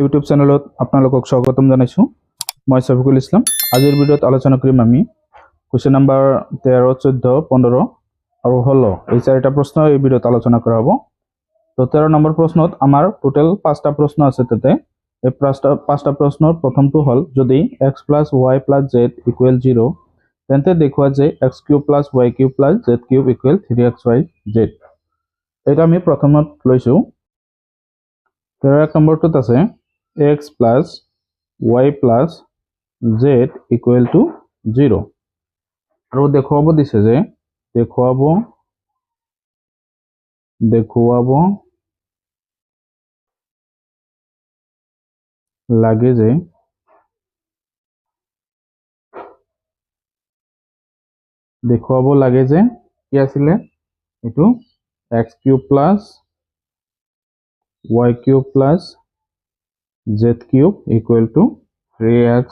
YouTube চেনেলত আপোনালোকক স্বাগতম জনাইছো। মই শফিকুল ইছলাম। আজিৰ ভিডিঅ'ত আলোচনা কৰিম আমি কোৱেশ্চন নম্বৰ 13, 14, 15 আৰু 16 এই চাৰিটা প্ৰশ্ন এই ভিডিঅ'ত আলোচনা কৰা হ'ব। তো 13 নম্বৰ প্ৰশ্নত আমাৰ টোটাল 5টা প্ৰশ্ন আছে। তাতে এই পাঁচটা প্ৰশ্নৰ প্ৰথমটো হ'ল যদি x + y + z = 0 তেন্তে দেখুৱা যে x³ + y³ + z³ = 3xyz। এটা আমি প্ৰথমত লৈছো। 13 নম্বৰটোত আছে x + y + z = 0 আৰু দেখুৱাব দিছে যে দেখুৱাব লাগে যে কি আছিলে এটো x³ + y³ + z³ = 3xyz।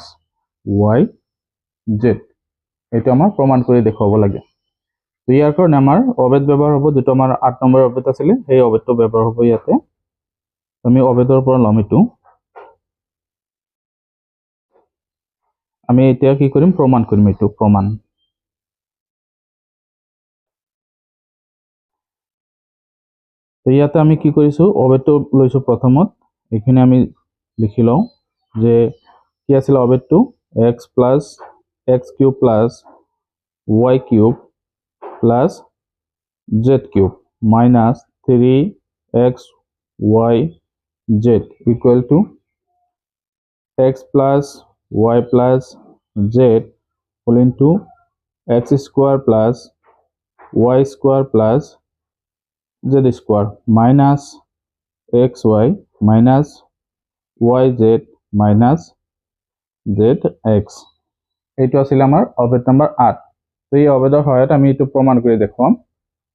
এটা আমাৰ প্ৰমাণ কৰি দেখুৱাব লাগে। তো ইয়াৰ কাৰণে আমাৰ অবেদ ব্যৱহাৰ হ'ব, যেটো আমাৰ 8 নম্বৰ অবেদ আছিল সেই অবেদটো ব্যৱহাৰ হ'ব ইয়াতে। আমি অবেদৰ পৰা লম এটো। আমি এতিয়া কি কৰিম প্ৰমাণ কৰিম এটো প্ৰমাণ। তো ইয়াতে আমি কি কৰিছো অবেদটো লৈছো প্ৰথমত। এখানে আমি লিখি লও যে কি আছিল অবেদটো x + x³ + y³ + z³ - 3xyz = x + y + z whole into x² + y² + z² minus xy minus yz minus zx। এইটো আছিল আমাৰ অবেদ নম্বৰ 8। তো এই অবেদৰ সহায়ত আমি এটো প্ৰমাণ কৰি দেখুৱাম।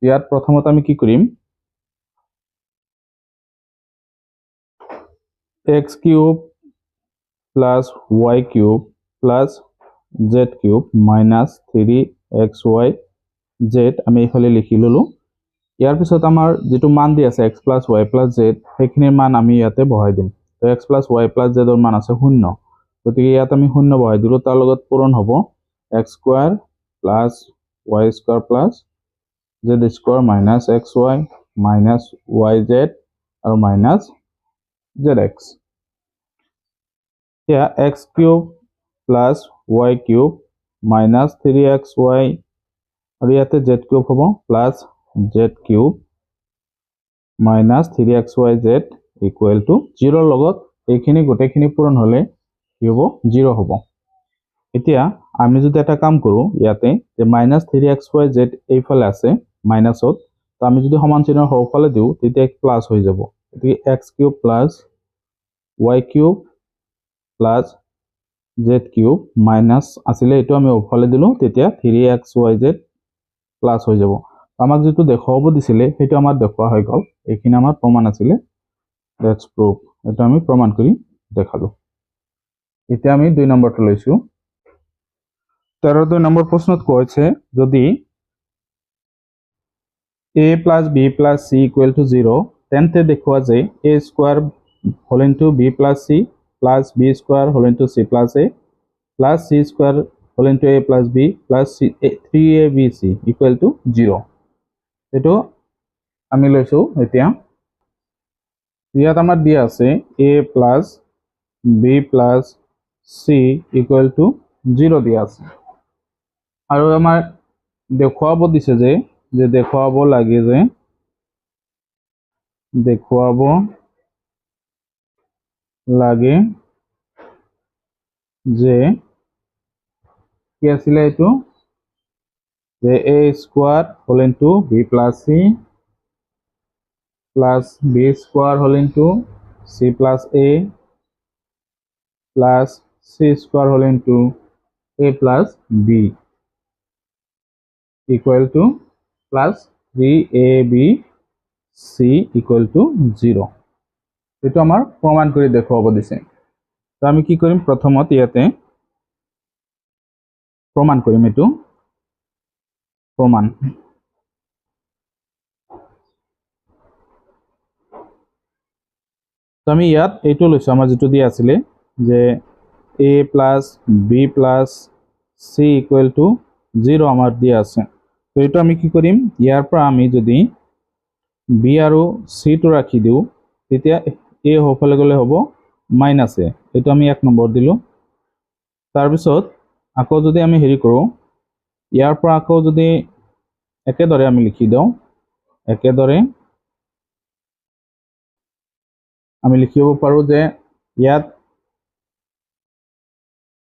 ইয়াত প্ৰথমত আমি কি কৰিম x³ + y³ + z³ minus 3xyz আমি এইফালে লিখি ললো। ইয়াৰ পিছত আমাৰ যেটো মান দি আছে x + y + z সেইখিনিৰ মান আমি ইয়াতে বহাই দিম। তো x + y + z ৰ মান আছে 0, গতিকে ইয়াত আমি 0 বহাই দিলো। তাৰ লগত পূৰণ হ'ব x² + y² + z² minus xy minus yz আৰু minus zx। এতিয়া x³ + y³ minus 3xy আৰু ইয়াতে z³ হ'ব plus z³ minus 3xyz = 0 লগত এইখিনি গোটেইখিনি পূৰণ হলে কি হ'ব 0 হ'ব। এতিয়া আমি যদি এটা কাম কৰো ইয়াতে যে minus 3xyz এইফালে আছে মাইনাসত, তো আমি যদি সমান চিহ্নৰ হওফালে দিও তেতিয়া প্লাস হৈ যাব। গতিকে x³ + y³ plus z³ minus আছিলে এটো আমি ওফালে দিলো, তেতিয়া 3xyz প্লাস হৈ যাব। আমাক যেটো দেখুৱাব দিছিলে সেটো আমাৰ দেখুৱা হৈ গল। এইখিনি আমাৰ প্ৰমাণ আছিলে। Let's prove. এটা আমি প্ৰমাণ কৰি দেখালো। এতিয়া আমি 2 নম্বৰটো লৈছো। 13 নম্বৰ প্ৰশ্নত কৈছে যদি a + b + c = 0 তেন্তে দেখুৱা যে a² whole into b + c plus b² whole into c plus a plus c² whole into a plus b plus 3abc = 0। এটো আমি লৈছো। এতিয়া ইয়াত আমাৰ দিয়া আছে a plus b plus c = 0 দিয়া আছে আৰু আমাৰ দেখুৱাব দিছে যে দেখুৱাব লাগে যে কি আছিল এটো যে a² whole into b plus c plus b² whole into c plus a plus c² whole into a plus b = plus 3abc = 0। এটো আমাৰ প্ৰমাণ কৰি দেখুৱাব দিছে। তো আমি কি কৰিম প্ৰথমত ইয়াতে প্ৰমাণ কৰিম এটো প্ৰমাণ। তো আমি ইয়াত এইটো লৈছো আমাৰ যেটো দিয়া আছিলে যে a plus b plus c equal to 0 আমাৰ দিয়া আছে। তো এইটো আমি কি কৰিম, ইয়াৰ পৰা আমি যদি b আৰু c টো ৰাখি দিও তেতিয়া a হফলে গলে হ'ব মাইনাস a, এইটো আমি 1 নম্বৰ দিলো। তাৰ পিছত আকৌ যদি আমি হেৰি কৰো, ইয়াৰ পৰা আকৌ যদি একেদৰে আমি লিখি দিও, একেদৰে আমি লিখিব পাৰো যে ইয়াত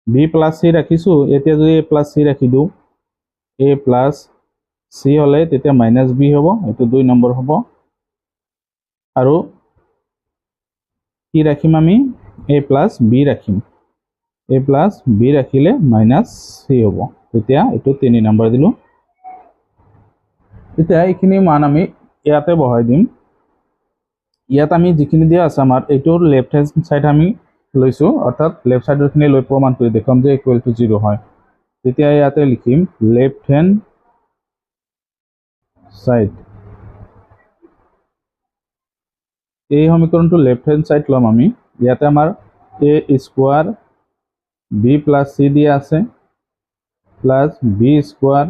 b plus c ৰাখিছো, এতিয়া যদি a plus c ৰাখি দিও, a plus c হলে তেতিয়া মাইনাস b হ'ব, এইটো 2 নম্বৰ হ'ব। আৰু কি ৰাখিম আমি, a plus b ৰাখিম, a plus b ৰাখিলে মাইনাস c হ'ব, তেতিয়া এইটো 3 নম্বৰ দিলো। এতিয়া এইখিনি মান আমি ইয়াতে বহাই দিম। ইয়াত আমি যিখিনি দিয়া আছে আমাৰ এইটোৰ লেফট হ্যান্ড সাইড আমি লৈছো, অৰ্থাৎ লেফট সাইডৰ খিনি লৈ প্ৰমাণ কৰি দেখাম যে ইকুৱেল টু 0 হয়। তেতিয়া ইয়াতে লিখিম লেফট হ্যান্ড সাইড, এই সমীকৰণটো লেফট হ্যান্ড সাইড লম আমি। ইয়াতে আমাৰ a square b plus c দিয়া আছে plus b square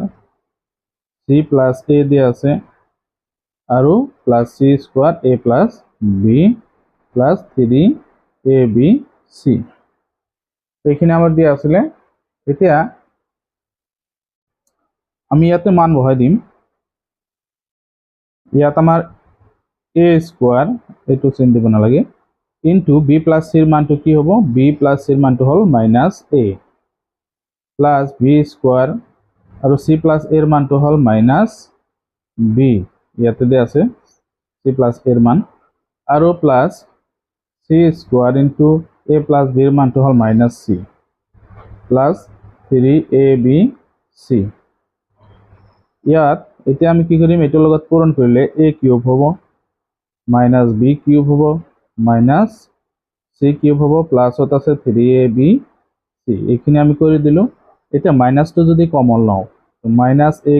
c plus a দিয়া আছে আৰু plus c square a plus b plus 3abc, এইখিনি আমাৰ দিয়া আছিল। এতিয়া আমি ইয়াতে মান বহাই দিম। ইয়াত আমাৰ a স্কয়াৰ, এইটো চিন দিব নালাগে, ইনটু b plus c ৰ মানটো কি হ'ব, b plus c ৰ মানটো হ'ল minus a plus b square আৰু c plus a ৰ মানটো হ'ল মাইনাস b, ইয়াতে দিয়া আছে c plus a ৰ মান, আৰু plus c square into a plus b ৰ মানটো হ'ল মাইনাস c প্লাস 3abc। ইয়াত এতিয়া আমি কি কৰিম, এইটোৰ লগত পূৰণ কৰিলে a কিউব হ'ব মাইনাস b কিউব হ'ব মাইনাস c কিউব হ'ব, প্লাসত আছে 3abc, এইখিনি আমি কৰি দিলো। এতিয়া মাইনাসটো যদি কমন লওঁ, মাইনাস a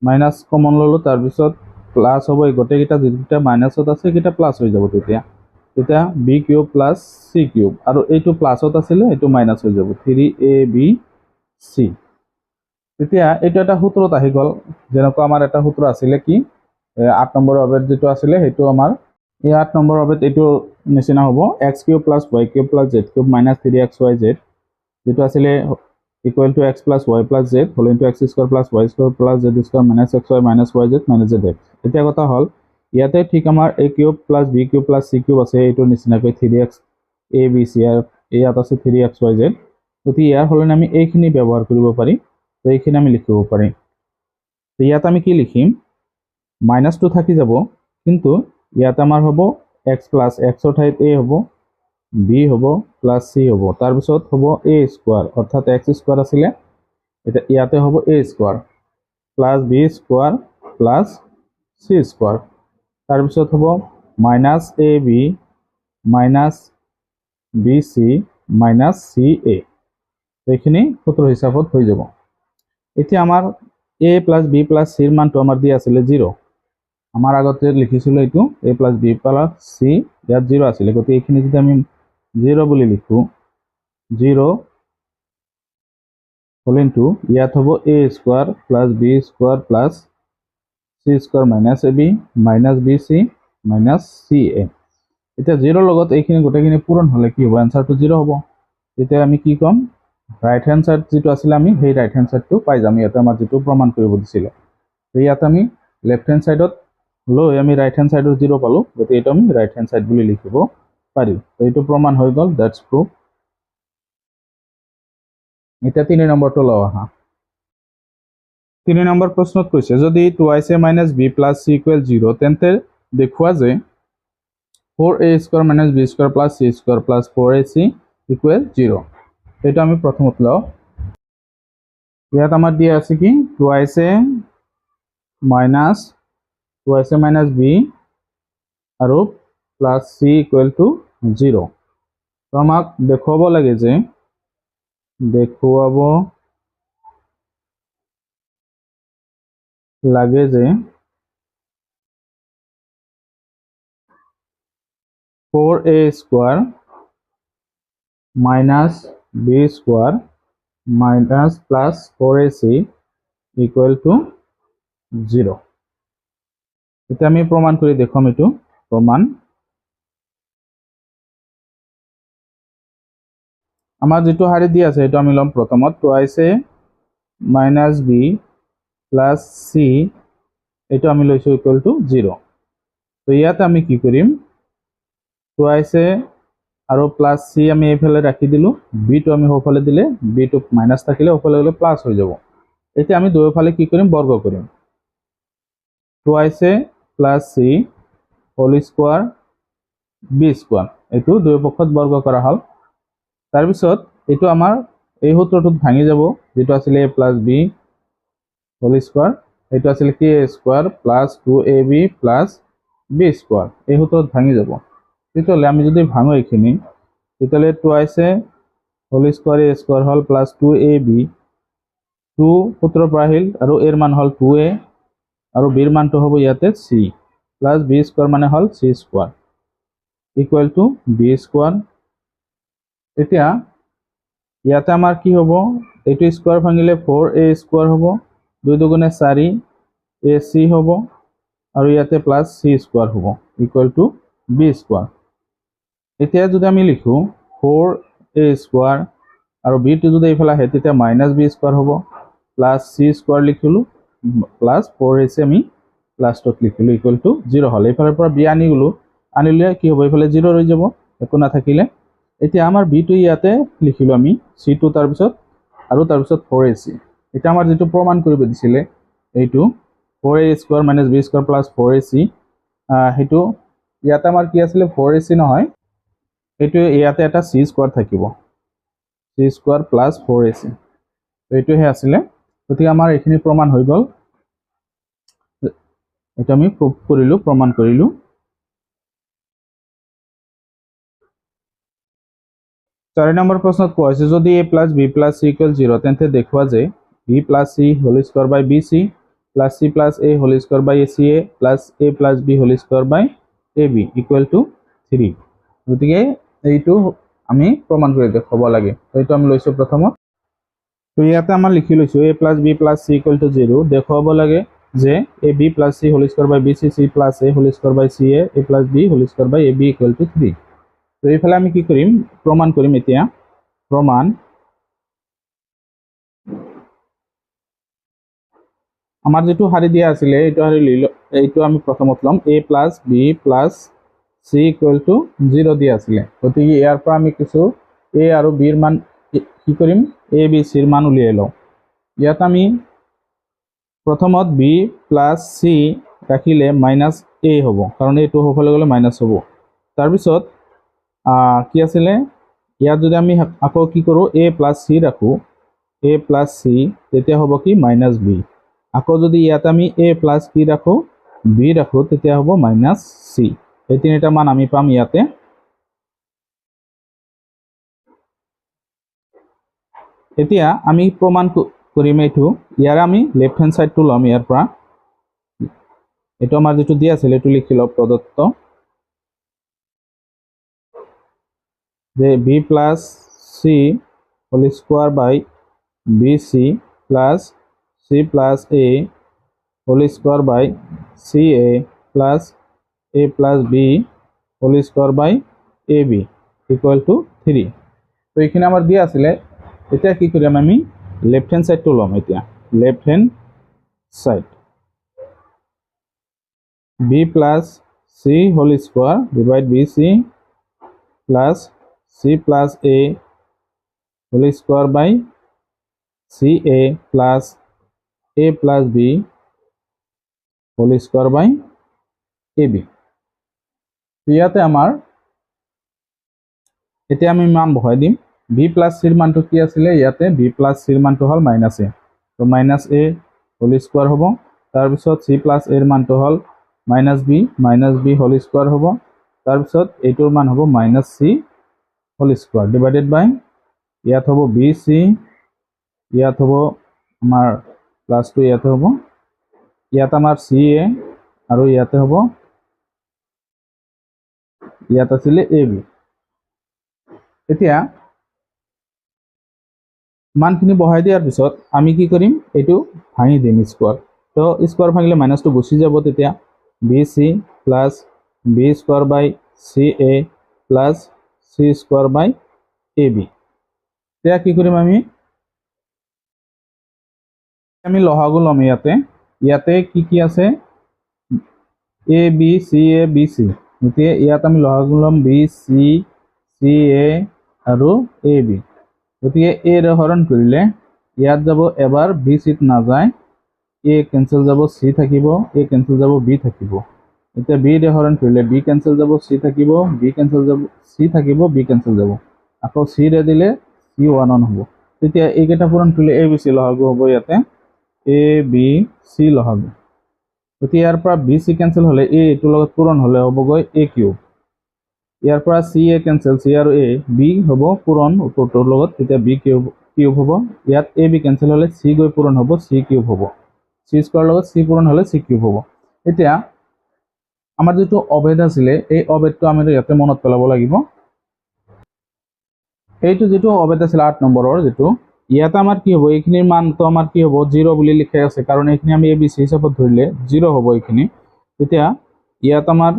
মাইনাস কমন ললো, তাৰ পিছত প্লাস হ'ব, এই গোটেইকেইটা যেটা মাইনাসত আছে সেইটা প্লাস হৈ যাব, তেতিয়া b cube plus c cube, আৰু এইটো প্লাসত আছিলে এইটো মাইনাস হৈ যাব 3abc। তেতিয়া এইটো এটা সূত্ৰত আহি গল, যেনেকুৱা আমাৰ এটা সূত্ৰ আছিলে কি 8 নম্বৰ অবেদ যেটো আছিলে, সেইটো আমাৰ এই 8 নম্বৰ অবেদ এইটো নিচিনা হ'ব x cube plus y cube plus z cube minus 3xyz, যেটো আছিলে equal to x plus y plus z whole into x square plus y square plus z square minus xy minus yz minus zx। এতিয়া কথা হল ইয়াতে ঠিক আমাৰ a cube plus b cube plus c cube আছে, এইটোৰ নিচিনাকৈ 3x abc আৰু ইয়াত আছে 3xyz, গতিকে ইয়াৰ হলনে আমি এইখিনি ব্যৱহাৰ কৰিব পাৰি। তো এইখিনি আমি লিখিব পাৰি। তো ইয়াত আমি কি লিখিম, মাইনাসটো থাকি যাব, কিন্তু ইয়াত আমাৰ হ'ব x plus x ৰ ঠাইত a হ'ব, b হ'ব প্লাস c হ'ব, তাৰ পিছত হ'ব a স্কয়াৰ, অৰ্থাৎ x স্কয়াৰ আছিলে, এটা ইয়াতে হ'ব a square plus b square plus c square, তাৰ পিছত হ'ব minus ab minus bc minus ca, এইখিনি সূত্ৰ হিচাপত হৈ যাব। এতিয়া আমাৰ a plus b plus c ৰ মানটো আমাৰ দিয়া আছিলে 0, আমাৰ আগতে লিখিছিলো এইটো a plus b plus c, ইয়াত 0 আছিলে, গতিকে এইখিনি যদি আমি 0 বুলি লিখো, 0 whole into ইয়াত হ'ব a square plus b square plus c square minus ab minus bc minus ca। এতিয়া 0 লগত এইখিনি গোটেইখিনি পূৰণ হলে কি হ'ব, এনসাৰটো 0 হ'ব। তেতিয়া আমি কি কম, রাইট হ্যান্ড সাইড যেটো আছিল আমি সেই রাইট হ্যান্ড সাইডটো পাই যাম, ইয়াতে আমাৰ যেটো প্ৰমাণ কৰিব দিছিল। তো ইয়াত আমি লেফট হ্যান্ড সাইডত লৈ আমি ৰাইট হ্যান্ড সাইডৰ 0 পালো, গতিকে এইটো আমি ৰাইট হ্যান্ড সাইড বুলি লিখিব পাৰি। তো এইটো প্ৰমাণ হৈ গল, দ্যাটস প্ৰুফ। এটা 3 নম্বৰটো লও আহা। 3 নম্বৰ প্ৰশ্নত কৈছে যদি 2a minus b plus c equal 0, তেন্তে দেখুৱা যে 4a square minus b square plus c square plus 4ac equal 0। এটা আমি প্ৰথমত লও। ইয়াত আমাৰ দিয়া আছে কি 2a minus b আৰু plus c equal to 0। তো আমাক দেখুৱাব লাগে যে 4a square minus b square minus plus 4ac equal to 0 এটা আমি প্রমাণ করে দেখাম এটু প্রমাণ আমার যেটো হারে দি আছে এটা আমি লম প্রথমত twice a minus b plus c এটা আমি লইছো ইকুয়াল টু 0 তো ইয়াতে আমি কি করিম twice a আৰু প্লাস c আমি এইফালে রাখি দিলু b টো আমি হোফালে দিলে b টো মাইনাস থাকিলে হোফালে গলে প্লাস হৈ যাব এতিয়া আমি দুয়োফালে কি কৰিম বৰ্গ কৰিম twice a plus c whole square b square এটো দুই পক্ষত বৰ্গ কৰা হল তাৰ পিছত এটো আমাৰ এই সূত্ৰটোত ভাঙি যাব যেটো আছিল a plus b whole square এটো আছিল কি a square plus 2ab plus b square এই সূত্রত ভাঙি যাব তেতিয়ালে আমি যদি ভাঙো এখিনি তেতিয়ালে twice a whole square a square hall plus 2ab 2 সূত্র পাহিল আৰু এৰ মান হল 2a আৰু b এর মানটো হ'ব ইয়াতে c plus b square মানে হল c square equal to b square এতিয়া ইয়াতে আমাৰ কি হ'ব এটো স্কয়াৰ ভাঙিলে 4a স্কয়াৰ হ'ব 2 দুগুণে 4 ac হ'ব আৰু ইয়াতে প্লাস c স্কয়াৰ হ'ব equal to b স্কয়াৰ এতিয়া যদি আমি লিখো 4a স্কয়াৰ আৰু b টো যদি ইফালে আহে তেতিয়া -b স্কয়ার হ'ব প্লাস c স্কয়ার লিখিলো প্লাস 4ac আমি লাস্টত লিখিলো equal to 0 হল ইফালৰ পৰা b আনি গলো আনিলে কি হ'ব ইফালে 0 ৰৈ যাব একো না থাকিলে এতিয়া আমাৰ b টো ইয়াতে লিখিলো আমি c টো তাৰ পিছত আৰু তাৰ পিছত 4ac এটা আমাৰ যেটো প্ৰমাণ কৰিব দিছিলে এইটো 4a square - b square plus 4ac হেতু ইয়াতে আমাৰ কি আছিল 4ac নহয় এটো ইয়াতে এটা c স্কয়ার থাকিব c স্কয়ার প্লাস 4ac তো এটো হে আছিল গতি আমাৰ এখিনি প্ৰমাণ হৈ গল এটা আমি প্ৰুফ কৰিলো প্ৰমাণ কৰিলো 4 নম্বৰ প্ৰশ্নত কোৱা হৈছে যদি a plus b plus c equal 0 তেন্তে দেখুৱা যে b plus c whole square by bc plus c plus a whole square by aca plus a plus b whole square by ab equal to 3 গতিকে এইটো আমি প্ৰমাণ কৰি দেখাব লাগে এইটো আমি লৈছো প্ৰথমত তো ইয়াতে আমাৰ লিখি লৈছো a plus b plus c equal to 0 দেখাব লাগে যে ab plus c whole square by bc c plus a whole square by ca a plus b whole square by ab equal to 3 তো এইফালে আমি কি কৰিম প্ৰমাণ কৰিম এতিয়া প্ৰমাণ আমাৰ যেটো হাৰি দিয়া আছিল এইটো হাৰি লিলো এইটো আমি প্ৰথমত লম a plus b plus c equal to 0 দিয়া আছিল গতিকে ইয়াৰ পৰা আমি কিছু a আৰু b এৰ মান কি কৰিম a b c এৰ মান উলিয়াই লও ইয়াত আমি প্ৰথমত b plus c ৰাখিলে -a হ'ব কাৰণ এইটো হফালে গলে মাইনাস হ'ব তাৰ পিছত কি আছিল ইয়াত যদি আমি আকৌ কি কৰো a plus c ৰাখো a plus c তেতিয়া হ'ব কি -b আকৌ যদি ইয়াত আমি a plus কি ৰাখো b ৰাখো তেতিয়া হ'ব -c এই তিনিটা মান আমি পাম ইয়াতে এতিয়া আমি প্ৰমাণ কৰিম এইটো ইয়াৰ আমি লেফট হ্যান্ড সাইড টো লম ইয়াৰ পৰা এটো আমাৰ যেটো দিয়া আছিল এটো লিখি লও প্ৰদত্ত যে b plus c whole square by bc plus c plus a whole square by ca plus a plus b whole square by ab equal to 3 তো এখানে আমার দিয়া আছিল এটা কি করিম আমি লেফট হ্যান্ড সাইড টো লম এটা left hand side b plus c whole square divide bc plus c plus a whole square by ca plus a plus b whole square by ab ইয়াতে আমার এটা আমি মান বহাই দিম b plus c এর মানটো কি আছিল ইয়াতে b plus c এর মানটো হল -a তো -a whole square হ'ব তাৰ পিছত c plus a এৰ মানটো হল -b whole square হ'ব তাৰ পিছত এইটোৰ মান হ'ব -c whole square divided by ইয়াত হ'ব bc ইয়াত হ'ব আমাৰ প্লাস টু ইয়াতে হ'ব ইয়াত আমাৰ ca আৰু ইয়াতে হ'ব ইয়াত আছিলে এ বি। এতিয়া মানখিনি বহাই দিয়াৰ পিছত আমি কি কৰিম, এইটো ভাঙি দিম স্কোৱাৰ। তো স্কোৱাৰ ভাঙিলে মাইনাছটো গুচি যাব, তেতিয়া B C plus B square by C A plus C square by A B. এতিয়া কি কৰিম, আমি লসাগু ল'ম। ইয়াতে কি কি আছে, এ বি চি এ বি চি। এতিয়া ইয়াত আমি লসাগু ল'ম বি চি চি এ আৰু এ বি। গতিকে এ ৰে হৰণ কৰিলে ইয়াত যাব, এবাৰ বি চিত নাযায়, এ কেঞ্চেল যাব, চি থাকিব, এ কেঞ্চেল যাব, বি থাকিব। এতিয়া বি ৰে হৰণ কৰিলে বি কেঞ্চেল যাব, চি থাকিব, বি কেঞ্চেল যাব, চি থাকিব, বি কেঞ্চেল যাব। আকৌ চি ৰে দিলে চি 1 হ'ব। তেতিয়া এইকেইটা পূৰণ কৰিলে এ বি চি লসাগু হ'ব, ইয়াতে এ বি চি লসাগু। গতিকে ইয়াৰ পৰা বি চি কেঞ্চেল হ'লে এ এইটোৰ লগত পূৰণ হ'লে হ'বগৈ এ কিউব। ইয়াৰ পৰা চি এ কেঞ্চেল, চি আৰু এ বি হ'ব পূৰণ উত্তৰটোৰ লগত, তেতিয়া বি কিউব হ'ব। ইয়াত এ বি কেঞ্চেল হ'লে চি গৈ পূৰণ হ'ব, চি কিউব হ'ব। চি স্কোৱাৰ লগত চি পূৰণ হ'লে চি কিউব হ'ব। এতিয়া আমাৰ যিটো অভেদ আছিলে, এই অভেদটো আমি ইয়াতে মনত পেলাব লাগিব। এইটো যিটো অভেদ আছিলে 8 নম্বৰৰ যিটো, ইয়াতে আমাৰ কি হ'ব, এইখিনিৰ মানটো আমাৰ কি হ'ব, 0 বুলি লিখা আছে, কাৰণ এইখিনি আমি এ বি চি হিচাপত ধৰিলে 0 হ'ব এইখিনি। তেতিয়া ইয়াত আমাৰ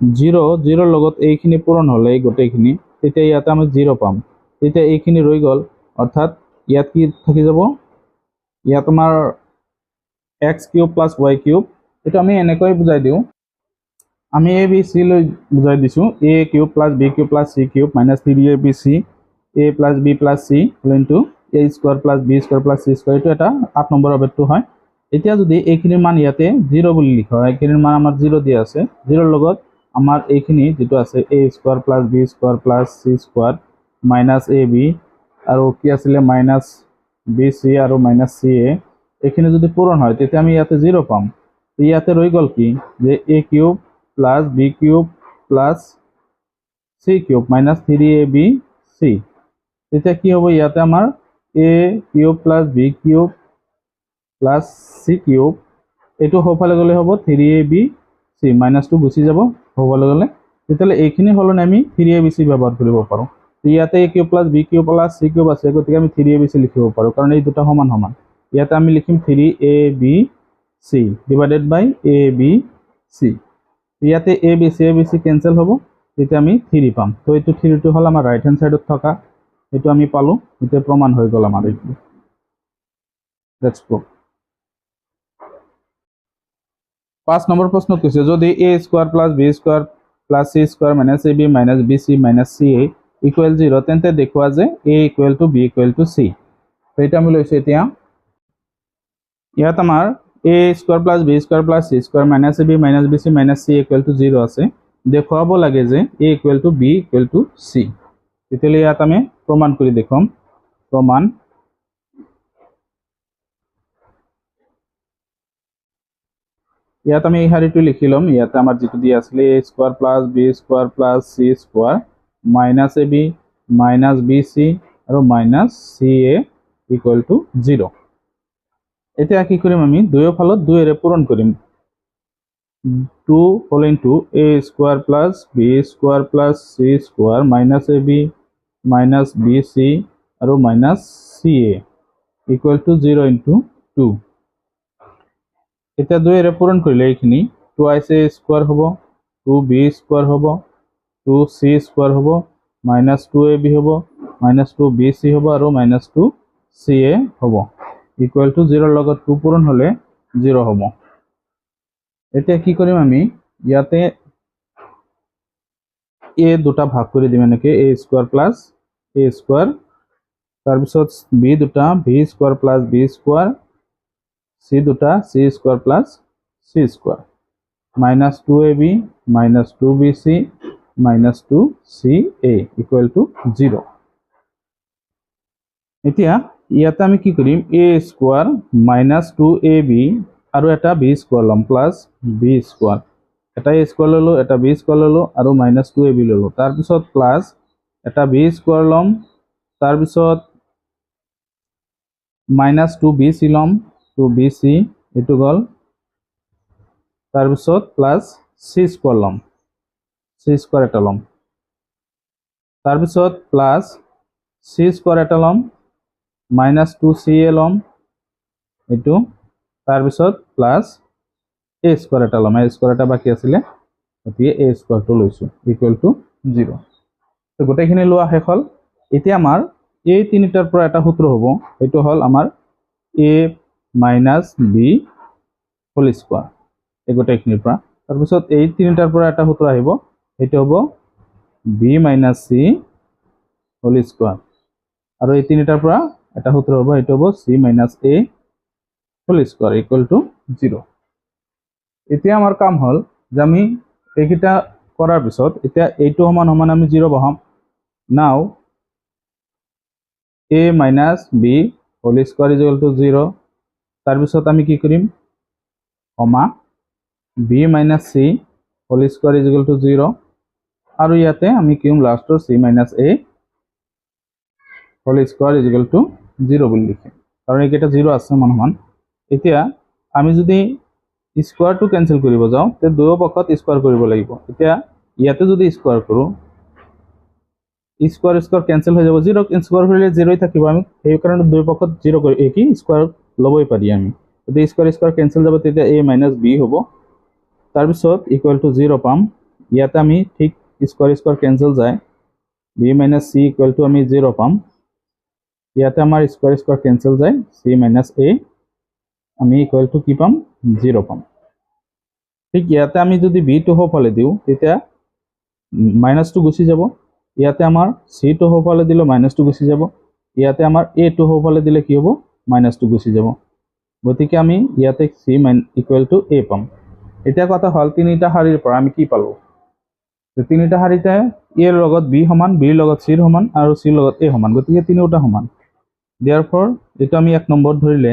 0 লগত এইখিনি পূৰণ হ'লে এই গোটেইখিনি, তেতিয়া ইয়াতে আমি 0 পাম। তেতিয়া এইখিনি ৰৈ গ'ল, অৰ্থাৎ ইয়াত কি থাকি যাব, ইয়াত আমাৰ x cube plus Y cube. এইটো আমি এনেকৈ বুজাই দিওঁ, আমি এ বি চি লৈ বুজাই দিছোঁ, A cube plus B cube plus C cube minus 3 A B C A plus B plus C into A square plus B square plus C square. এইটো এটা 8 নম্বৰ অভেদটো হয়। এতিয়া যদি এইখিনিৰ মান ইয়াতে 0 বুলি লিখা হয়, এইখিনিৰ মান আমাৰ 0 দিয়া আছে, 0 লগত আমাৰ এইখিনি যিটো আছে A square plus B square plus C square minus A B আৰু কি আছিলে মাইনাছ বি চি আৰু মাইনাছ চি এ, এইখিনি যদি পূৰণ হয় তেতিয়া আমি ইয়াতে 0 পাম। ইয়াতে ৰৈ গ'ল কি, যে A cube plus B cube plus C cube minus 3 A B C. তেতিয়া কি হ'ব, ইয়াতে আমাৰ A cube plus B cube plus C cube, এইটো সৌফালে গ'লে হ'ব 3 এ বি চি, মাইনাছটো গুচি যাব সৌফালে গ'লে। তেতিয়াহ'লে এইখিনি সলনি আমি 3 এ বি চি ব্যৱহাৰ কৰিব পাৰোঁ। ইয়াতে A cube plus B cube plus C cube আছে, গতিকে আমি 3 এ বি চি লিখিব পাৰোঁ, কাৰণ এই দুটা সমান সমান। ইয়াতে আমি লিখিম 3 A B C divided by A B C. ইয়াতে এ বি চি কেঞ্চেল হ'ব, তেতিয়া আমি 3 পাম। তো এইটো 3টো হ'ল আমাৰ ৰাইট হেণ্ড চাইডত থকা, এইটো আমি পালোঁ, এতিয়া প্ৰমাণ হৈ গ'ল আমাৰ এইটো। Let's prove. 5 নম্বৰ প্ৰশ্নত কৈছে, যদি A square plus B square plus C square minus A B minus B C minus C A equal 0, তেন্তে দেখুওৱা যে A equal to B equal to C. তো এইটো আমি লৈছোঁ এতিয়া। ইয়াত আমাৰ A square plus B square plus C square minus A B minus B C minus C equal to 0 আছে। দেখুৱাব লাগে যে A equal to B equal to C. তেতিয়াহ'লে ইয়াত আমি প্ৰমাণ কৰি দেখুৱাম। প্ৰমাণ, ইয়াত আমি এই শাৰীটো লিখি ল'ম। ইয়াতে আমাৰ যিটো দিয়া আছিলে A square plus B square plus C square minus A B minus B C আৰু minus C A equal to 0। এতিয়া কি কৰিম, আমি দুয়োফালত 2ৰে পূৰণ কৰিম। 2 হ'ল into A square plus B square plus C square minus A B minus B C আৰু minus C A equal to 0 into 2। এতিয়া 2ৰে পূৰণ কৰিলে এইখিনি 2 এ স্কোৱাৰ হ'ব, 2b স্কোৱাৰ হ'ব, 2c স্কোৱাৰ হ'ব, মাইনাছ 2ab হ'ব, মাইনাছ 2bc হ'ব আৰু মাইনাছ 2ca হ'ব ইকুৱেল টু 0 লগত 2 পূৰণ হ'লে 0 হ'ব। এতিয়া কি কৰিম, আমি ইয়াতে এ দুটা ভাগ কৰি দিম, এনেকৈ A square plus A square, তাৰপিছত বি দুটা B square plus B square, C দুটা C square plus C square minus 2ab minus 2bc minus 2ca equal to 0। এতিয়া ইয়াতে আমি কি কৰিম, এ স্কোৱাৰ মাইনাছ 2ab আৰু এটা বি স্কোৱাৰ ল'ম প্লাছ বি স্কোৱাৰ, এটা এ স্কোৱাৰ ল'লোঁ, এটা বি স্কোৱাৰ ল'লোঁ আৰু মাইনাছ 2ab ল'লোঁ, তাৰপিছত প্লাছ এটা বি স্কোৱাৰ ল'ম, তাৰপিছত মাইনাছ 2bc ল'ম, 2bc এইটো গ'ল, তাৰপিছত প্লাছ চি স্কোৱাৰ ল'ম, চি স্কোৱাৰ এটা ল'ম, তাৰপিছত প্লাছ চি স্কোৱাৰ এটা ল'ম মাইনাছ 2c ল'ম এইটো তাৰপিছত প্লাছ এ স্কোৱাৰ এটা ল'ম এ স্কোৱাৰ এটা বাকী আছিলে গতিকে এ স্কোৱাৰটো লৈছোঁ ইকুৱেল টু 0 তো গোটেইখিনি লোৱা শেষ হ'ল এতিয়া আমাৰ এই তিনিটাৰ পৰা এটা সূত্ৰ হ'ব এইটো হ'ল আমাৰ এ মাইনাছ বি হোল স্কোৱাৰ এই গোটেইখিনিৰ পৰা তাৰপিছত এই তিনিটাৰ পৰা এটা সূত্ৰ আহিব সেইটো হ'ব B minus C whole square আৰু এই তিনিটাৰ পৰা এটা সূত্ৰ হ'ব এইটো হ'ব C minus A whole square equal to 0 এতিয়া আমাৰ কাম হ'ল যে আমি এইকেইটা কৰাৰ পিছত এতিয়া এইটো সমান সমান আমি 0 বহাম now A minus B whole square equal to 0 তাৰপিছত আমি কি কৰিম comma B minus C whole square equal to 0 আৰু ইয়াতে আমি কি কৰিম লাষ্টৰ C minus A whole square equal to 0 বুলি লিখিম কাৰণ এইকেইটা 0 আছে সমান সমান এতিয়া আমি যদি স্কোৱাৰটো কেনসেল কৰিব যাওঁ তে দুয়ো পক্ষত স্কোৱাৰ কৰিব লাগিব এতিয়া ইয়াতে যদি স্কোৱাৰ কৰোঁ স্কোৱাৰ স্কোৱাৰ কেনসেল হৈ যাব 0 স্কোৱাৰ কৰিলে 0ই থাকিব আমি এই কাৰণে দুই পক্ষত 0 কৰি কি স্কোৱাৰ ল'বই পাৰি আমি যদি স্কোৱাৰ স্কোৱাৰ কেনসেল যাব তেতিয়া a মাইনাছ b হ'ব তাৰপিছত ইকুৱেল টু 0 পাম ইয়াতে আমি ঠিক স্কোৱাৰ স্কোৱাৰ কেনসেল যায় b minus c equal to আমি 0 পাম ইয়াতে আমাৰ স্কোৱাৰ স্কোৱাৰ কেনসেল যায় c মাইনাছ a আমি ইকুৱেল টু কি পাম 0 পাম ঠিক ইয়াতে আমি যদি b টো সোঁফালে দিওঁ তেতিয়া মাইনাছটো গুচি যাব ইয়াতে আমাৰ c টো সোঁফালে দিলে মাইনাছটো গুচি যাব ইয়াতে আমাৰ a টো সোঁফালে দিলে কি হ'ব মাইনাছটো গুচি যাব গতিকে আমি ইয়াতে c ইকুৱেল টু a পাম এতিয়া কথা হ'ল তিনিটা শাৰীৰ পৰা আমি কি পালো তিনিটা শাৰীতে a ৰ লগত b সমান b ৰ লগত c ৰ সমান আৰু c ৰ লগত a সমান গতিকে তিনিওটা সমান therefore এটা আমি 1 নম্বৰ ধৰিলে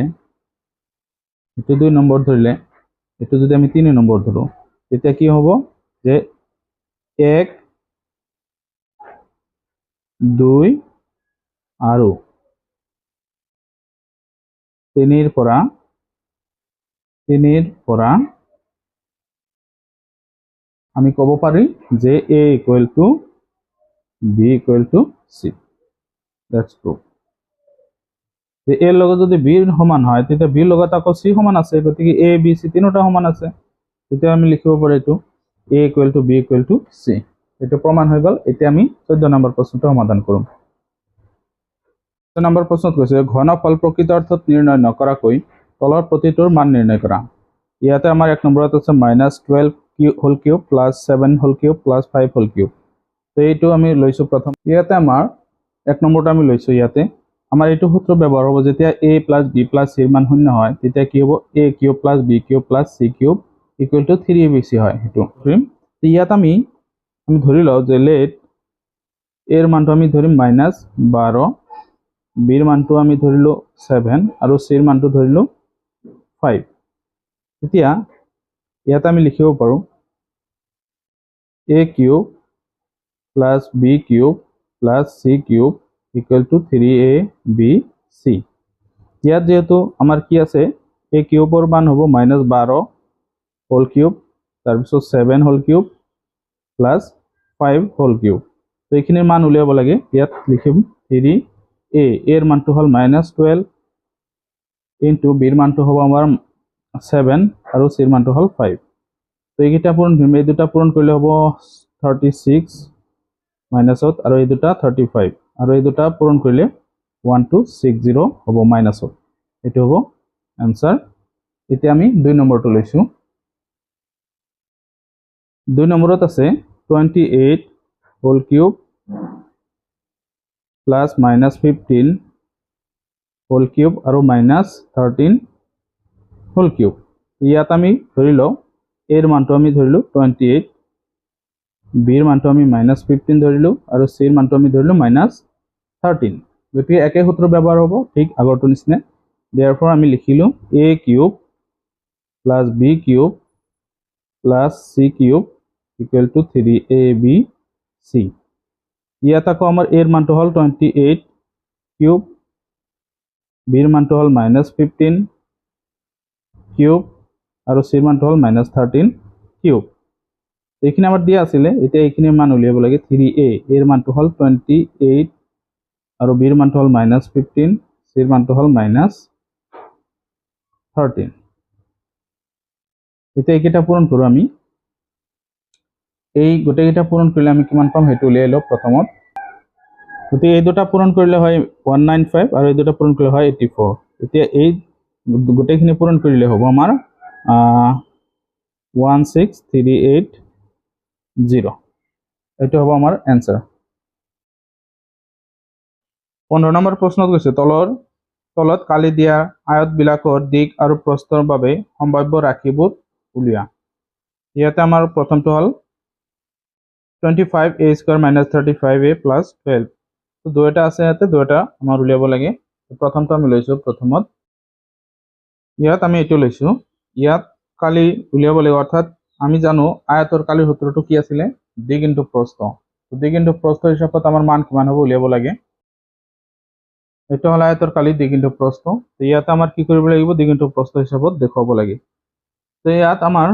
এটা 2 নম্বৰ ধৰিলে এটা যদি আমি 3 নম্বৰ ধৰো তেতিয়া কি হ'ব যে 1 2 আৰু 3 ৰ পৰা আমি ক'ব পাৰি যে a equal to b equal to c that's proof যে a লগত যদি b সমান হয় তেতিয়া b লগত আকৌ c সমান আছে গতিকে a b c তিনিটা সমান আছে তেতিয়া আমি লিখিব পাৰো এটো a equal to b equal to c এটো প্ৰমাণ হৈ গল এতিয়া আমি 14 নম্বৰ প্ৰশ্নটো সমাধান কৰিম 14 নম্বৰ প্ৰশ্নত কৈছে ঘনফল প্ৰকৃত অৰ্থত নিৰ্ণয় নকৰাকৈ তলৰ প্ৰতিটোৰ মান নিৰ্ণয় কৰা ইয়াতে আমাৰ 1 নম্বৰত আছে -12 whole cube +7 whole cube +5 whole cube তো এইটো আমি লৈছো প্ৰথম ইয়াতে আমাৰ 1 নম্বৰটো আমি লৈছো ইয়াতে আমাৰ এইটো সূত্ৰ ব্যৱহাৰ হ'ব যেতিয়া a + b + c ৰ মান শূন্য হয় তেতিয়া কি হ'ব a cube + b cube + c cube equal to 3abc হয় হেতু ইয়াত আমি ধৰি লও যে লেট a ৰ মানটো আমি ধৰিম -12 b ৰ মানটো আমি ধৰিলো 7 আৰু c ৰ মানটো ধৰিলো 5 এতিয়া ইয়াত আমি লিখিব পাৰো a cube + b cube + c cube equal to 3abc ইয়াত যেহেতু আমাৰ কি আছে a কিউবৰ মান হ'ব -12 হোল কিউব তাৰপিছত 7 হোল কিউব +5 হোল কিউব তো এইখিনিৰ মান উলিয়াব লাগে ইয়াত লিখিম 3a এৰ মানটো হল -12 ইনটু b ৰ মানটো হ'ব আমাৰ 7 আৰু c ৰ মানটো হল 5 তো এইকেইটা পূৰণ কৰিম এই দুটা পূৰণ কৰিলে হ'ব 36 মাইনাছত আৰু এই দুটা 35 আৰু এই দুটা পূৰণ কৰিলে 1260 হ'ব মাইনাছত এটো হ'ব आंसर এতিয়া আমি 2 নম্বৰটো লৈছো 2 নম্বৰত আছে 28 হোল কিউব +-15 হোল কিউব আৰু -13 হোল কিউব ইয়াত আমি ধৰি লও a ৰ মানটো আমি ধৰিলো 28 b ৰ মানটো আমি -15 ধৰিলো আৰু c ৰ মানটো আমি ধৰিলো -13 গতিকে একে সূত্ৰ ব্যৱহাৰ হ'ব ঠিক আগৰটো নিচিনা therefore আমি লিখিলো a cube + b cube + c cube equal to 3abc ইয়াত আকৌ আমাৰ a ৰ মানটো হল 28 কিউব b ৰ মানটো হল -15 কিউব আৰু c ৰ মানটো হল -13 কিউব এইখিনি আমাৰ দিয়া আছিলে, এতিয়া এইখিনিৰ মান উলিয়াব লাগে। 3a এৰ মানটো হল 28 আৰু b এৰ মানটো হল -15, c এৰ মানটো হল -13। এতিয়া এইকেইটা পূৰণ কৰোঁ আমি। এই গোটেইকেইটা পূৰণ কৰিলে আমি কিমান পাম সেইটো উলিয়াই লওঁ প্ৰথমত। গতিকে এই দুটা পূৰণ কৰিলে হয় 195 আৰু এই দুটা পূৰণ কৰিলে হয় 84। এতিয়া এই গোটেইখিনি পূৰণ কৰিলে হ'ব আমাৰ 16380। এইটো হ'ব আমাৰ এনসাৰ। 15 নম্বৰ প্ৰশ্নত কৈছে তলত কালি দিয়া আয়তবিলাকৰ দিক আৰু প্ৰস্থৰ বাবে সম্ভাব্য ৰাশিবোৰ উলিওৱা। ইয়াতে আমাৰ প্ৰথমটো হ'ল 25a² - 35a + 12। তো দুইটা আছে, ইয়াতে দুইটা আমাৰ উলিয়াব লাগে। প্ৰথমটো আমি লৈছোঁ। প্ৰথমত ইয়াত আমি এইটো লৈছোঁ, ইয়াত কালি উলিয়াব লাগে। অৰ্থাৎ আমি জানো আয়তৰ কালিৰ সূত্ৰটো কি আছিলে, দিক ইনটু প্ৰস্থ। দিক ইনটু প্ৰস্থ হিচাপত আমাৰ মান কিমান হ'ব উলিয়াব লাগে। এইটো হ'ল আয়তৰ কালি দিক ইনটু প্ৰস্থ। তো ইয়াতে আমাৰ কি কৰিব লাগিব, দিক ইনটু প্ৰস্থ হিচাপত দেখুৱাব লাগে। তো ইয়াত আমাৰ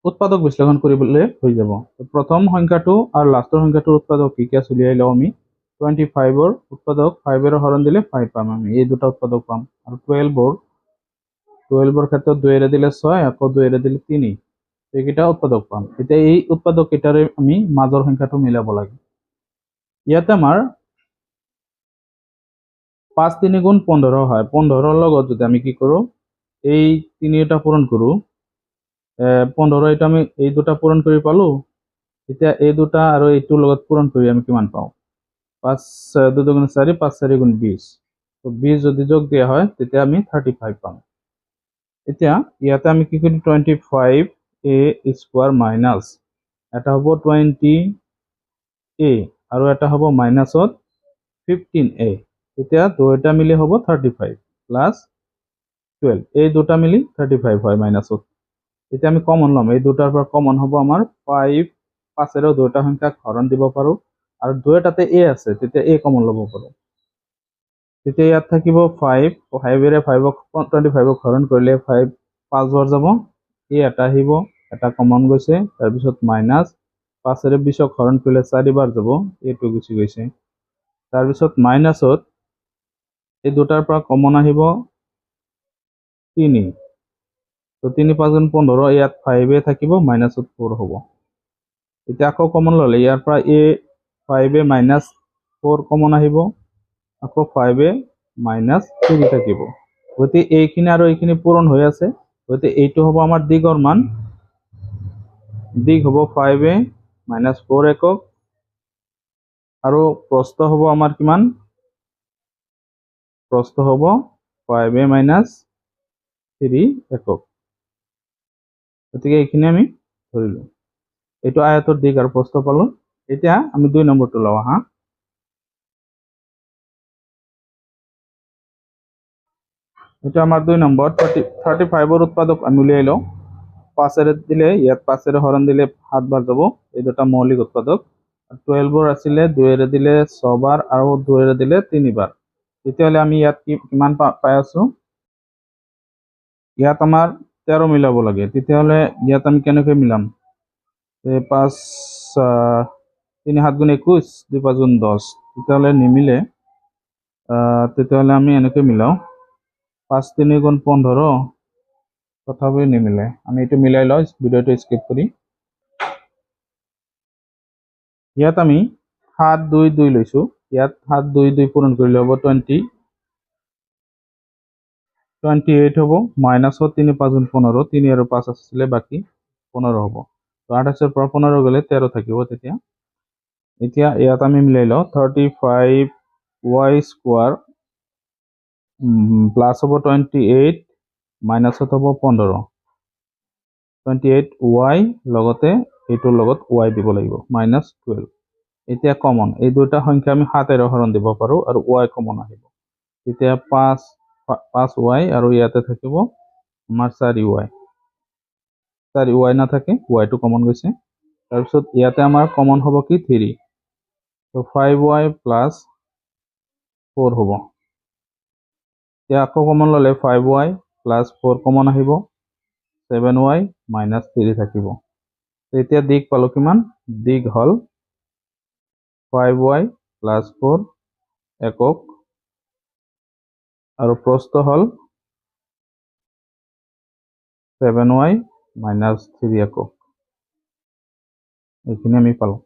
উৎপাদক বিশ্লেষণ কৰিবলৈ হৈ যাব। প্ৰথম সংখ্যাটো আৰু লাষ্টৰ সংখ্যাটোৰ উৎপাদক কি কি আছে উলিয়াই লওঁ আমি। 25ৰ উৎপাদক 5ৰে হৰণ দিলে 5 পাম আমি, এই দুটা উৎপাদক পাম। আৰু 12ৰ ক্ষেত্ৰত 2ৰে দিলে 6, আকৌ 2ৰে দিলে 3, এইকেইটা উৎপাদক পাম। এতিয়া এই উৎপাদক কেইটাৰে আমি মাজৰ সংখ্যাটো মিলাব লাগে। ইয়াতে আমাৰ 5 3 গুণ 15 হয়। 15ৰ লগত যদি আমি কি কৰোঁ, এই তিনিটা পূৰণ কৰোঁ, 15 এটা আমি এই দুটা পূৰণ কৰি পালোঁ। এতিয়া এই দুটা আৰু এইটোৰ লগত পূৰণ কৰি আমি কিমান পাওঁ, 5 2 গুণ 4, 5 4 গুণ 20। তো 20 যদি যোগ দিয়া হয় তেতিয়া আমি 35 পাম। এতিয়া ইয়াতে আমি কি কৰিম, 25a² মাইনাছ এটা হ'ব 20a আৰু এটা হ'ব মাইনাছত 15a। এতিয়া দুইটা মিলি হ'ব 35 প্লাছ 12, এই দুটা মিলি 35 হয় মাইনাছত। এতিয়া আমি কমন ল'ম, এই দুটাৰ পৰা কমন হ'ব আমাৰ 5। 5ৰে দুটা সংখ্যাক হৰণ দিব পাৰোঁ আৰু দুইটাতে a আছে, তেতিয়া a কমন ল'ব পাৰোঁ। তেতিয়া ইয়াত থাকিব 5, 5ৰে 5ক 25ক হৰণ কৰিলে 5 5 বাৰ যাব, a এটা আহিব, এটা কমন গৈছে। তাৰপিছত মাইনাছ 5ৰে 20ক হৰণ কৰিলে 4 বাৰ যাব, এইটো গুচি গৈছে। তাৰপিছত মাইনাছত এই দুটাৰ পৰা কমন আহিব 3, তো 3 5 গুণ 15, ইয়াত 5a থাকিব, মাইনাছত 4 হ'ব। এতিয়া আকৌ কমন ল'লে ইয়াৰ পৰা 5a মাইনাছ 4 কমন আহিব, আকৌ 5a মাইনাছ 3 থাকিব। গতিকে এইখিনি আৰু এইখিনি পূৰণ হৈ আছে, গতিকে এইটো হ'ব আমাৰ দিগৰ মান। দিক হ'ব 5a মাইনাছ 4 একক আৰু প্ৰস্থ হ'ব আমাৰ কিমান, প্ৰস্থ হ'ব 5a মাইনাছ 3 একক। গতিকে এইখিনি আমি ধৰিলোঁ। এইটো আয়তৰ দিক আৰু প্ৰস্থ পালোঁ। এতিয়া আমি 2 নম্বৰটো লওঁ আহা। এটা আমাৰ 2 নম্বৰ 35ৰ উৎপাদক আমি উলিয়াই লওঁ। 5ৰে দিলে ইয়াত 5ৰে হৰণ দিলে 7 বাৰ যাব, এই দুটা মৌলিক উৎপাদক। 12ৰ আছিলে 2ৰে দিলে 6 বাৰ আৰু 2ৰে দিলে 3 বাৰ। তেতিয়াহ'লে আমি ইয়াত কিমান পাই আছো, ইয়াত আমাৰ 13 মিলাব লাগে। তেতিয়াহ'লে ইয়াত আমি কেনেকৈ মিলাম, 5 3 7 গুণ 21, 2 5 গুণ 10, তেতিয়াহ'লে নিমিলে। তেতিয়াহ'লে আমি এনেকৈ মিলাও, 5 3 গুণ 15, তথাপিও নিমিলে। আমি এইটো মিলাই লওঁ, ভিডিওটো স্কিপ কৰি। ইয়াত আমি 7 2 2 লৈছোঁ, ইয়াত 7 2 2 পূৰণ কৰিলে হ'ব 28 হ'ব। মাইনাছত 3 5 গুণ 15, 3 আৰু 5 আছিলে, বাকী 15 হ'ব। তো 28ৰ পৰা 15 গ'লে 13 থাকিব তেতিয়া। এতিয়া ইয়াত আমি মিলাই লওঁ, 35y² প্লাছ হ'ব 28, মাইনাছত হ'ব 15, 28y লগতে এইটোৰ লগত y দিব লাগিব, মাইনাছ 12। এতিয়া কমন, এই দুটা সংখ্যা আমি 7ৰে হৰণ দিব পাৰোঁ আৰু y কমন আহিব। তেতিয়া 5y আৰু ইয়াতে থাকিব আমাৰ 4y। 4y নাথাকে, yটো কমন গৈছে। তাৰপিছত ইয়াতে আমাৰ কমন হ'ব কি 3, তো 5y প্লাছ 4 হ'ব। এতিয়া আকৌ কমন ল'লে 5y প্লাছ 4 কমন আহিব, 7y মাইনাছ 3 থাকিব। এতিয়া দিক পালো কিমান দিক হল 5y + 4 একক আৰু প্ৰস্থ হল 7y - 3 একক এইখিনি আমি পালো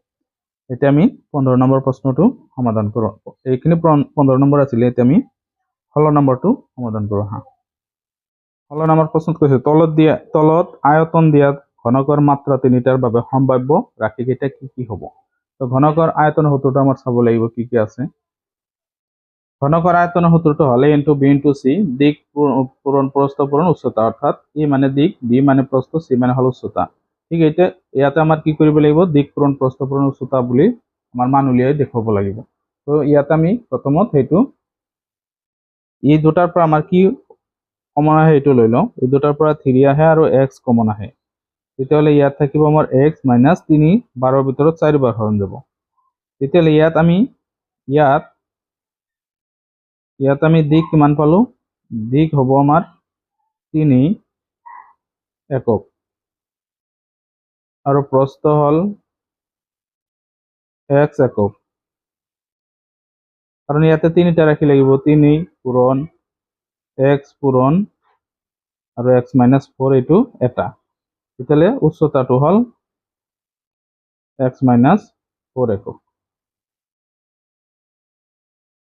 এতিয়া আমি 15 নম্বৰ প্ৰশ্নটো সমাধান কৰো এইখিনি 15 নম্বৰ আছিল এতিয়া আমি 16 নম্বৰটো সমাধান কৰো হা 16 নম্বৰ প্ৰশ্নত কৈছে তলত আয়তন দিয়া ঘনকৰ মাত্ৰা 3টাৰ বাবে সম্ভাব্য ৰাশিকেইটা কি কি হ'ব তো ঘনকৰ আয়তন সূত্ৰটো আমাৰ চাব লাগিব কি কি আছে ঘনকৰ আয়তন সূত্ৰটো হলে a * b * c দিক পূৰণ প্ৰস্থ পূৰণ উচ্চতা অৰ্থাৎ a মানে দিক b মানে প্ৰস্থ c মানে হল উচ্চতা ঠিক আছে ইয়াতে আমাৰ কি কৰিব লাগিব দিক পূৰণ প্ৰস্থ পূৰণ উচ্চতা বুলি আমাৰ মান উলিয়াই দেখাব লাগিব তো ইয়াতে আমি প্ৰথমত হেতু এই দুটাৰ পৰা আমাৰ কি কমন আহে এটো লৈ লওঁ এই দুটাৰ পৰা 3 আহে আৰু x কমন আহে তেতিয়াহলে ইয়াত থাকিব আমাৰ x - 3 12 ভিতৰত 4 বাৰ হৰণ যাব তেতিয়াহলে ইয়াত আমি দিক কিমান পালো দিক হ'ব আমাৰ 3 একক আৰু প্ৰস্থ হল x একক কাৰণ ইয়াতে 3টা ৰাখি লাগিব 3 পূৰণ x পূৰণ আৰু x - 4 এটো এটা তেতিয়ালে উচ্চতাটো হল x - 4 একক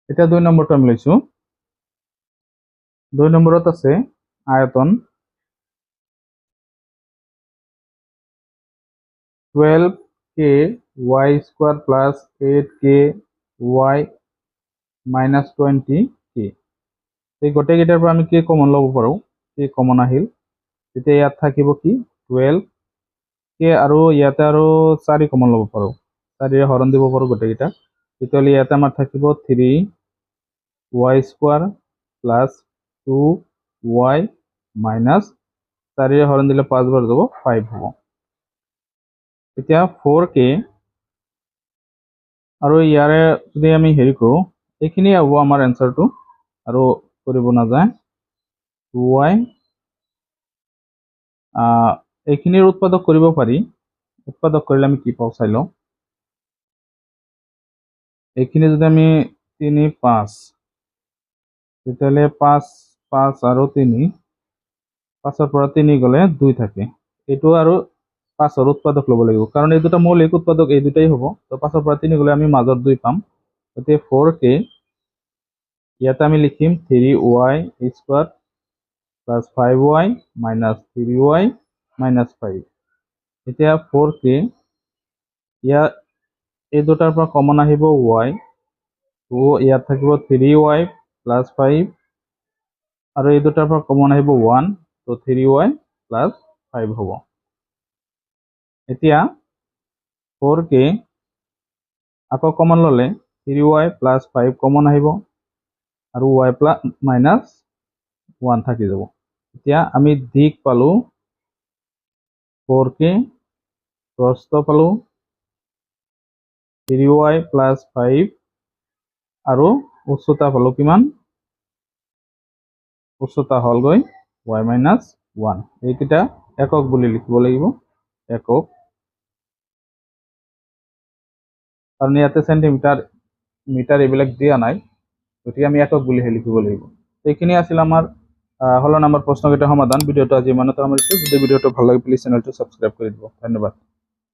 এটা 2 নম্বৰটো আমি লৈছো 2 নম্বৰত আছে আয়তন 12k y² + 8k y - 20k এই গোটেইকেইটাৰ পৰা আমি কি কমন ল'ব পাৰো কি কমন আহিল তেতিয়া ইয়াত থাকিব কি 12k আৰু ইয়াতে আৰু 4 কমন ল'ব পাৰো 4 ৰে হৰণ দিব পাৰো গোটেইকেইটা তেতিয়াহলে ইয়াতে আমাৰ থাকিব 3y² + 2y - 4 ৰে হৰণ দিলে 5 বাৰ যাব 5 হ'ব এতিয়া 4k আৰু ইয়াৰে যদি আমি হেৰি কৰো এইখিনি হ'ব আমাৰ এনসাৰটো আৰু কৰিব না যায় 2y এইখিনিৰ উৎপাদক কৰিব পাৰি উৎপাদক কৰিলে আমি কি পাও চাই লওঁ এইখিনি যদি আমি 3 5 তেতিয়াহলে 5 5 আৰু 3 5 পৰা 3 গলে 2 থাকে এটো আৰু 5 ৰ উৎপাদক লব লাগিব কাৰণ এই দুটা মৌলিক উৎপাদক এই দুটাই হ'ব তো 5 পৰা 3 গলে আমি মাজৰ 2 পাম গতে 4k ইয়াতে আমি লিখিম 3y² + 5y - 3y - 5 এতিয়া 4k এই দুটাৰ পৰা কমন আহিব y তো ইয়াত থাকিব 3y + 5 আৰু এই দুটাৰ পৰা কমন আহিব 1 তো 3y + 5 হ'ব এতিয়া 4k আকৌ কমন ললে 3y + 5 কমন আহিব আৰু y - 1 থাকি যাব এতিয়া আমি দিক পালো 4k প্ৰস্থ পালো 3y + 5 আৰু উচ্চতা পালো কিমান উচ্চতা হল গৈ y - 1 এইকিটা একক বুলি লিখিব লাগিব একক কারণ ইয়াতে সেন্টিমিটার মিটার এইবিলাক দিয়া নাই গতিকে আমি একক বুলি লিখিব লাগিব এইখিনি আছিল আমাৰ 16 নম্বৰ প্ৰশ্নকেইটা সমাধান ভিডিওটো আজি ইমানতে সামৰিছো যদি ভিডিওটো ভাল লাগে প্লিজ চেনেলটো সাবস্ক্ৰাইব কৰি দিব ধন্যবাদ